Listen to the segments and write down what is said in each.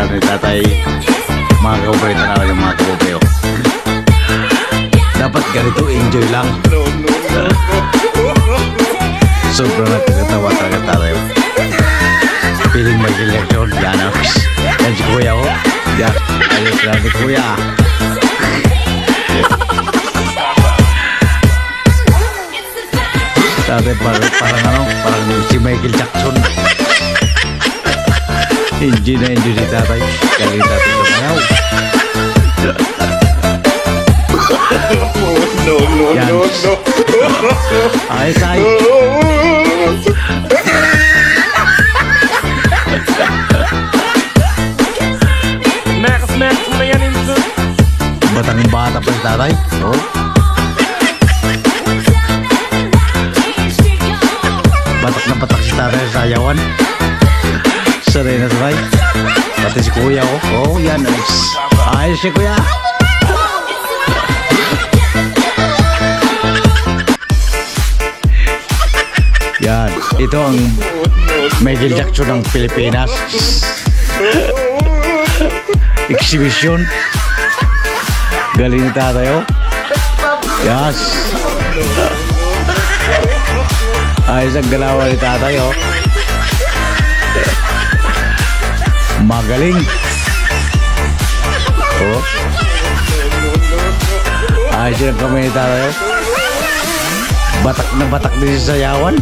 Para ni tatay, mga kababayan na talaga mga kababayan. Dapat ganito, enjoy lang. Sobrang nakakatawa talaga tayo. Piling magilag yun. Yan o. Yan si kuya ko. Yan. Ayos lang ni kuya. Tatay parang si Michael Jackson. Enjoy na enjoy si tatay. Kali tatay lumayaw. No. Ayos. Max na yan ito. Batang bata pa si tatay. Oh. Batak si tatay sa sayawan. Saray na saray. Pati si kuya ko. Oh, yan. Ayos si kuya. Yan. Ito ang Michael Jackson ng Pilipinas. Exhibition. Galing ni tatay, oh. Yes. Ayos ang galawan ni tatay, oh. Magaling. Oh. Ayos ang kamay ni tatay, oh. Batak na batak din sa sayawan.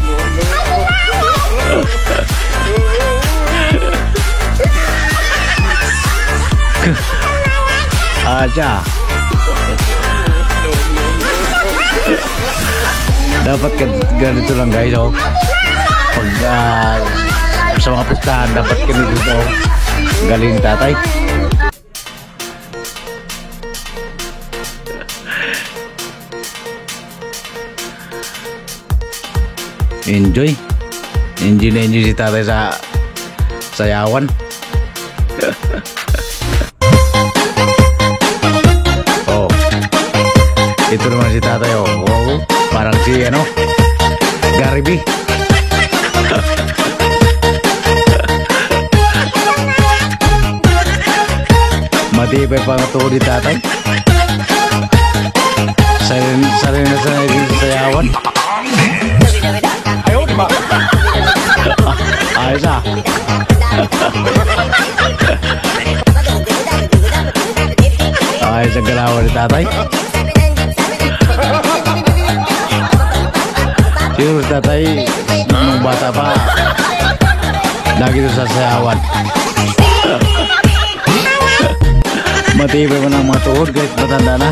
Aja. Dapat ganito lang guys, oh. Pag sa mga pustahan dapat ganito, oh. Galing tatay. Enjoy si tatay sa sayawan. Oh, ito naman si tatay, oh. Wow, parang si ano, Gary B. Matibay pa ang tuhod ni tatay. Sarili na sa sayawan. Ayos ah. Ayos ang galawan ni tatay. Siguro tatay nung bata pa lagi ito sa sayawan. Matibay mo ng mga tuhod kahit matanda na.